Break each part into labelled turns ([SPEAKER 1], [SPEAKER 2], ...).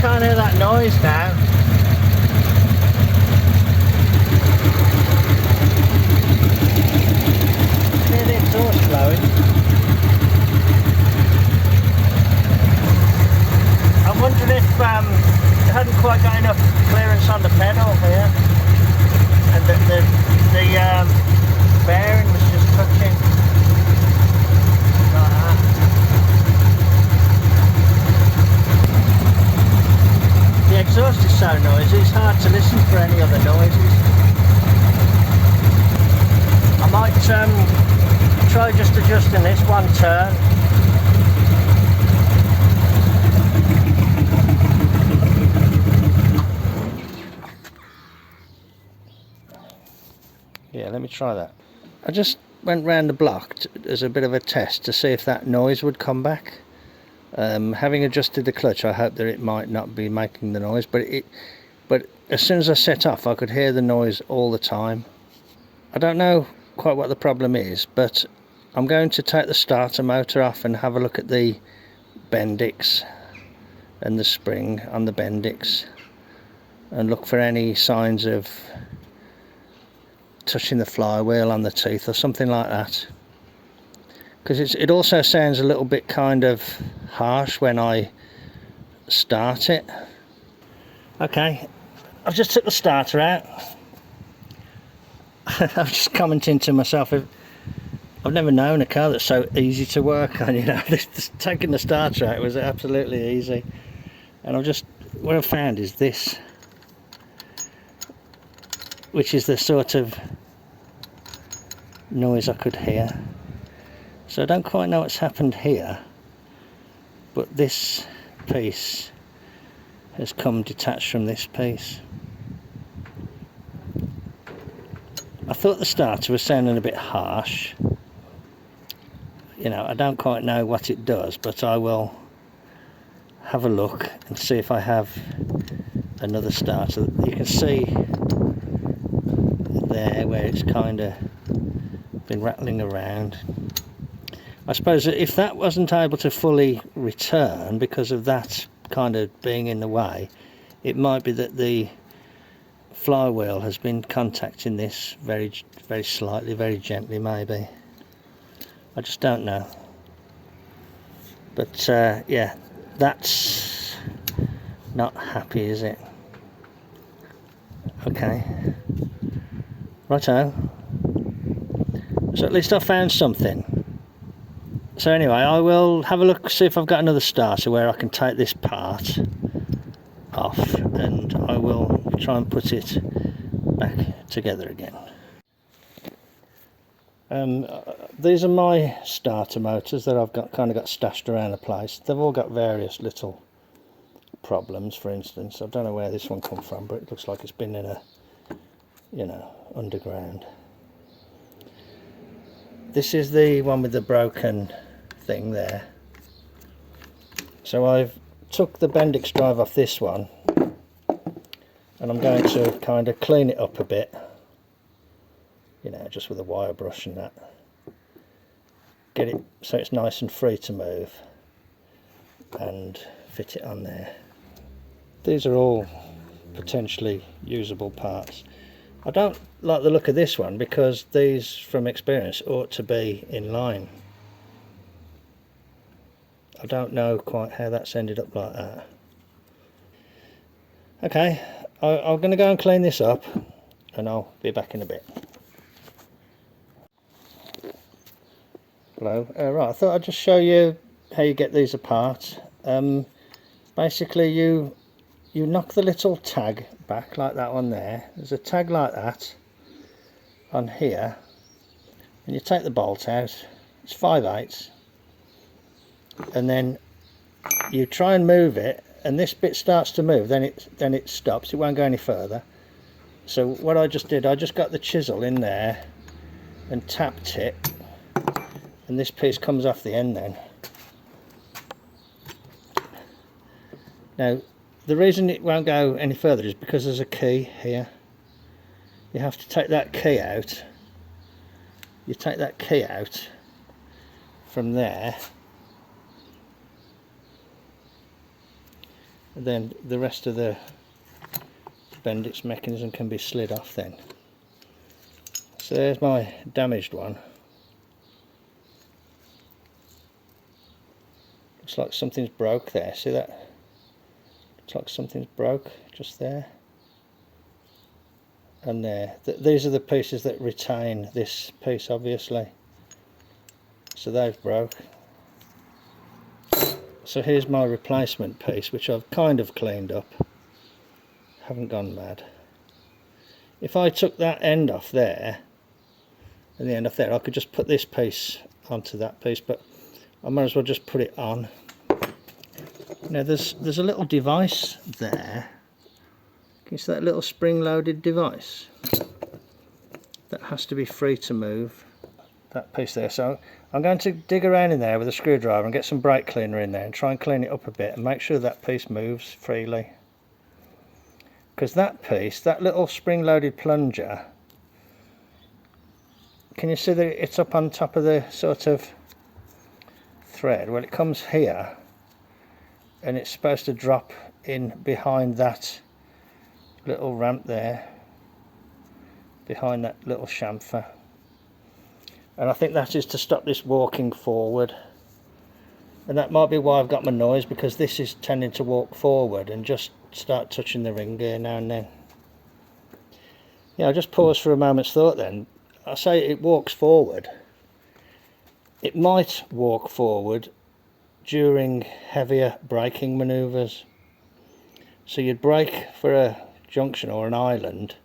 [SPEAKER 1] can't hear that noise now. Hear the exhaust blowing. I'm wondering if it hadn't quite got enough clearance on the pedal here, and the bearing was just touching like that. The exhaust is so noisy, it's hard to listen for any other noises. I might try just adjusting this one turn. Yeah, let me try that. I just went round the block as a bit of a test to see if that noise would come back. Having adjusted the clutch, I hope that it might not be making the noise, but as soon as I set off, I could hear the noise all the time. I don't know quite what the problem is, but I'm going to take the starter motor off and have a look at the bendix and the spring on the bendix and look for any signs of touching the flywheel on the teeth or something like that, because it also sounds a little bit kind of harsh when I start it. Okay, I've just took the starter out. I'm just commenting to myself, I've never known a car that's so easy to work on, you know. Taking the starter out was absolutely easy, and what I've found is this, which is the sort of noise I could hear. So I don't quite know what's happened here, but this piece has come detached from this piece. I thought the starter was sounding a bit harsh. You know, I don't quite know what it does, but I will have a look and see if I have another starter. You can see there where it's kind of been rattling around. I suppose that if that wasn't able to fully return because of that kind of being in the way, it might be that the flywheel has been contacting this very slightly, very gently maybe. I just don't know. But yeah, that's not happy, is it? Okay. Righto. So at least I found something. So anyway, I will have a look, see if I've got another starter where I can take this part off, and I will try and put it back together again. These are my starter motors that I've got stashed around the place. They've all got various little problems. For instance, I don't know where this one come from, but it looks like it's been in a, you know, underground. This is the one with the broken thing there. So I've took the bendix drive off this one, and I'm going to kind of clean it up a bit, you know, just with a wire brush and that. Get it so it's nice and free to move, and fit it on there. These are all potentially usable parts. I don't like the look of this one because these, from experience, ought to be in line. I don't know quite how that's ended up like that. Okay, I'm going to go and clean this up, and I'll be back in a bit. Hello. Right, I thought I'd just show you how you get these apart. Basically you knock the little tag back like that one there. There's a tag like that on here, and you take the bolt out. It's 5/8, and then you try and move it, and this bit starts to move, then it stops. It won't go any further. So what I just did, I just got the chisel in there and tapped it, and this piece comes off the end then. Now the reason it won't go any further is because there's a key here. You have to take that key out. You take that key out from there, and then the rest of the bendix mechanism can be slid off then. So there's my damaged one. Looks like something's broke there, see that? Looks like something's broke just there. And there. These are the pieces that retain this piece obviously. So they've broke. So here's my replacement piece, which I've kind of cleaned up. Haven't gone mad. If I took that end off there and the end off there, I could just put this piece onto that piece, but I might as well just put it on. Now there's a little device there. Can you see that little spring-loaded device? That has to be free to move. That piece there. So I'm going to dig around in there with a screwdriver and get some brake cleaner in there and try and clean it up a bit and make sure that piece moves freely. Because that piece, that little spring-loaded plunger, can you see that it's up on top of the sort of thread? Well, it comes here and it's supposed to drop in behind that little ramp there, behind that little chamfer. And I think that is to stop this walking forward. And that might be why I've got my noise, because this is tending to walk forward and just start touching the ring gear now and then. Yeah, I'll just pause for a moment's thought then. I say it walks forward. It might walk forward during heavier braking manoeuvres. So you'd brake for a junction or an island,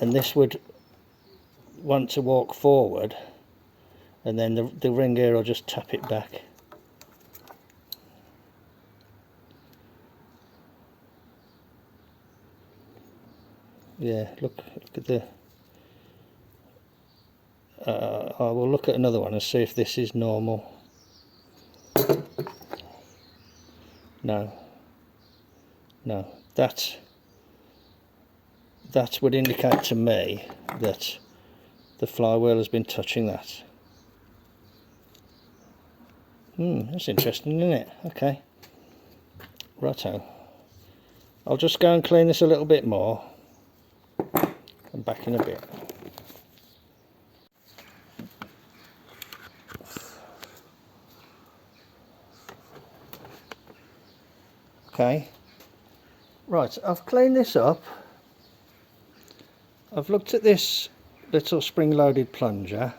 [SPEAKER 1] and this would want to walk forward, and then the ring gear will just tap it back. Yeah, look at the I will look at another one and see if this is normal. No, that would indicate to me that the flywheel has been touching that. That's interesting, isn't it? Okay, righto. I'll just go and clean this a little bit more. I'm back in a bit. Okay, right, I've cleaned this up. I've looked at this little spring-loaded plunger.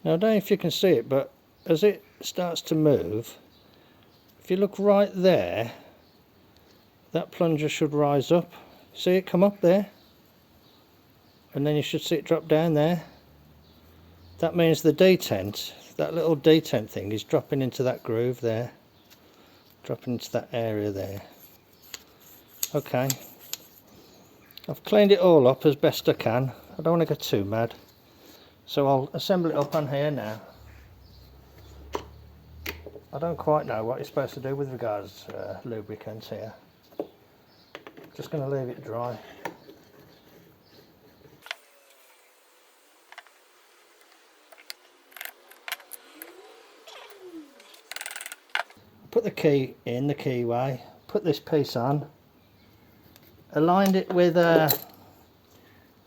[SPEAKER 1] Now I don't know if you can see it, but as it starts to move, if you look right there, that plunger should rise up. See it come up there? And then you should see it drop down there. That means the detent, that little detent thing, is dropping into that groove there. Dropping into that area there. Okay. I've cleaned it all up as best I can. I don't want to go too mad. So I'll assemble it up on here now. I don't quite know what you're supposed to do with regards to lubricants here. Just going to leave it dry. Put the key in the keyway, put this piece on, aligned it with there's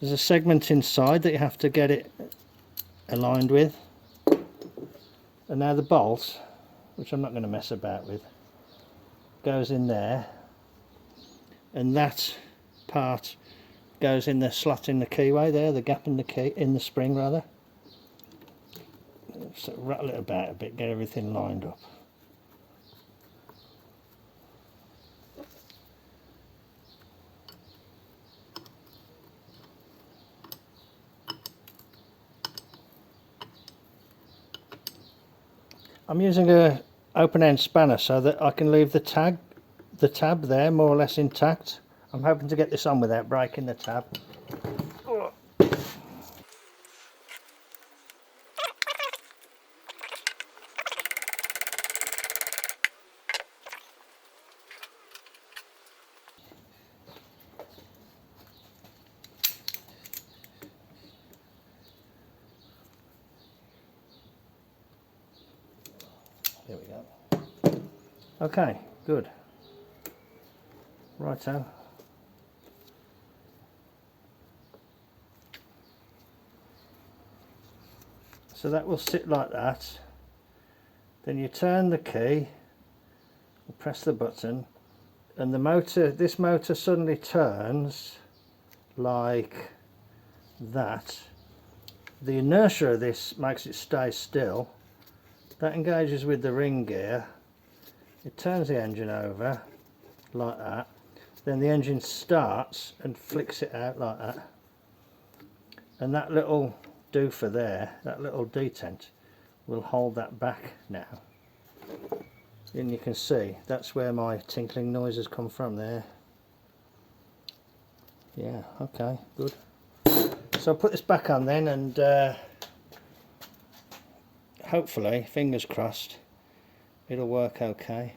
[SPEAKER 1] a segment inside that you have to get it aligned with, and now the bolt, which I'm not going to mess about with, goes in there, and that part goes in the slot in the keyway there, the gap in the key, in the spring rather. So rattle it about a bit, get everything lined up. I'm using a open-end spanner so that I can leave the tab there more or less intact. I'm hoping to get this on without breaking the tab. There we go. Okay, good. Righto. So that will sit like that. Then you turn the key, press the button, and the motor, this motor suddenly turns like that. The inertia of this makes it stay still. That engages with the ring gear. It turns the engine over like that. Then the engine starts and flicks it out like that. And that little doofer there, that little detent, will hold that back now. And you can see that's where my tinkling noises come from there. Yeah, okay, good. So I'll put this back on then, and hopefully, fingers crossed, it'll work okay.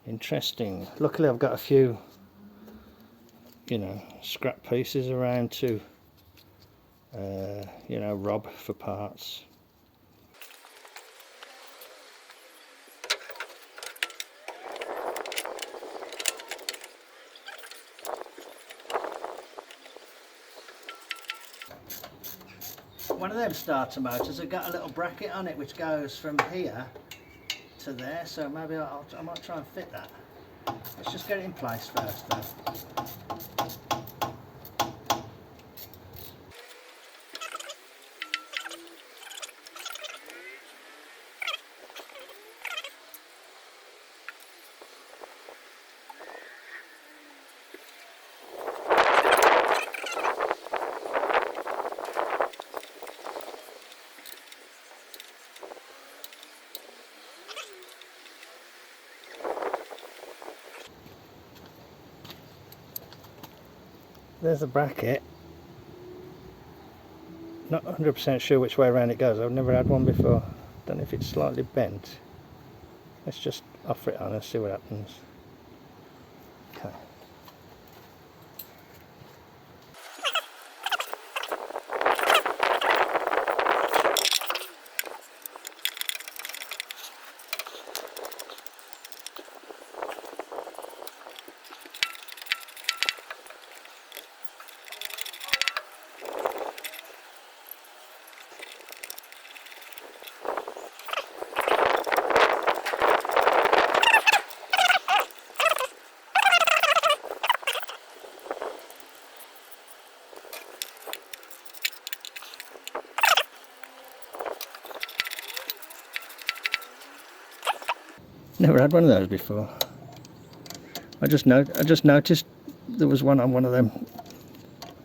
[SPEAKER 1] Interesting. Luckily I've got a few, you know, scrap pieces around to, you know, rob for parts. One of them starter motors has got a little bracket on it which goes from here to there, so maybe I might try and fit that. Let's just get it in place first though. There's the bracket. Not 100% sure which way around it goes. I've never had one before. Don't know if it's slightly bent. Let's just offer it on and see what happens. Okay. Never had one of those before. I just noticed there was one on one of them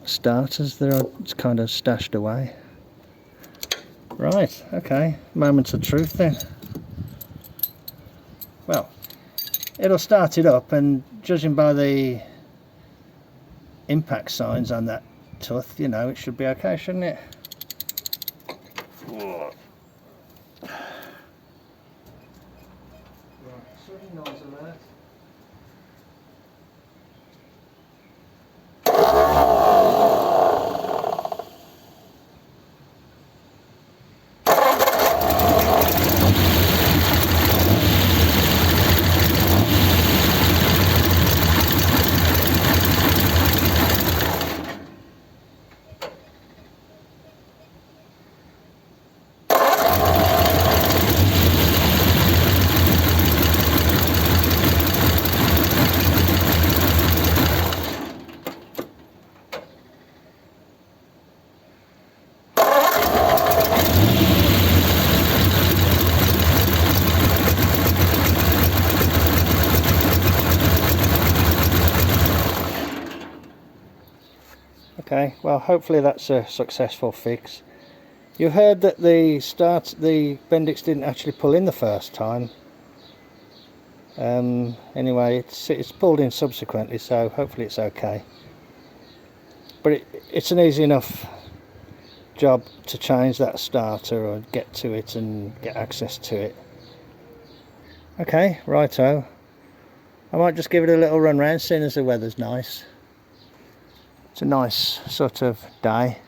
[SPEAKER 1] starters there. It's kind of stashed away. Right, okay, moments of truth then. Well, it'll start it up, and judging by the impact signs on that tooth, you know, it should be okay, shouldn't it? Sudden noise alert. Okay, well hopefully that's a successful fix. You heard that the bendix didn't actually pull in the first time. Anyway, it's pulled in subsequently, so hopefully it's okay. But it's an easy enough job to change that starter or get to it and get access to it. Okay, righto. I might just give it a little run round, seeing as the weather's nice. It's a nice sort of day.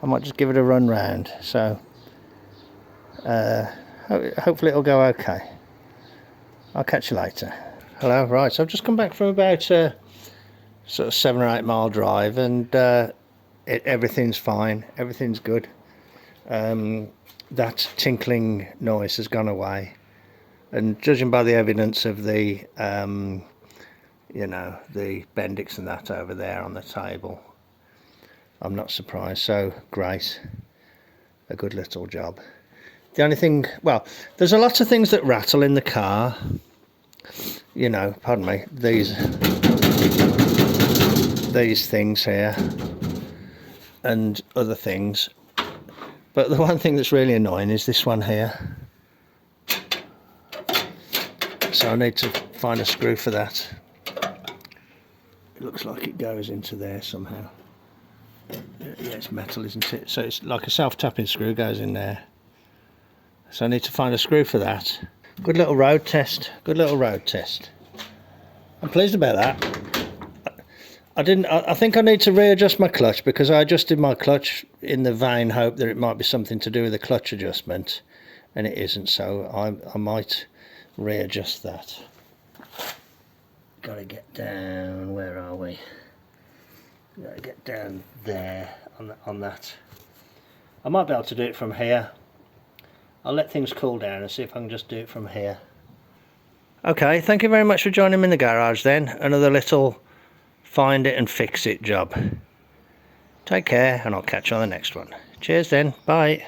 [SPEAKER 1] I might just give it a run round, so hopefully it'll go okay. I'll catch you later. Hello, right, so I've just come back from about a sort of 7 or 8 mile drive, and everything's fine, everything's good. That tinkling noise has gone away, and judging by the evidence of the you know, the bendix and that over there on the table, I'm not surprised. So great, a good little job. The only thing, well, there's a lot of things that rattle in the car, you know, pardon me, these things here and other things, but the one thing that's really annoying is this one here. So I need to find a screw for that. It looks like it goes into there somehow. Yeah, it's metal, isn't it? So it's like a self-tapping screw, goes in there. So I need to find a screw for that. Good little road test. Good little road test. I'm pleased about that. I think I need to readjust my clutch, because I adjusted my clutch in the vain hope that it might be something to do with the clutch adjustment, and it isn't. So I might readjust that. Gotta get down. Where are we? Gotta get down there on that. I might be able to do it from here. I'll let things cool down and see if I can just do it from here. Okay, thank you very much for joining me in the garage then. Another little find it and fix it job. Take care, and I'll catch you on the next one. Cheers then, bye.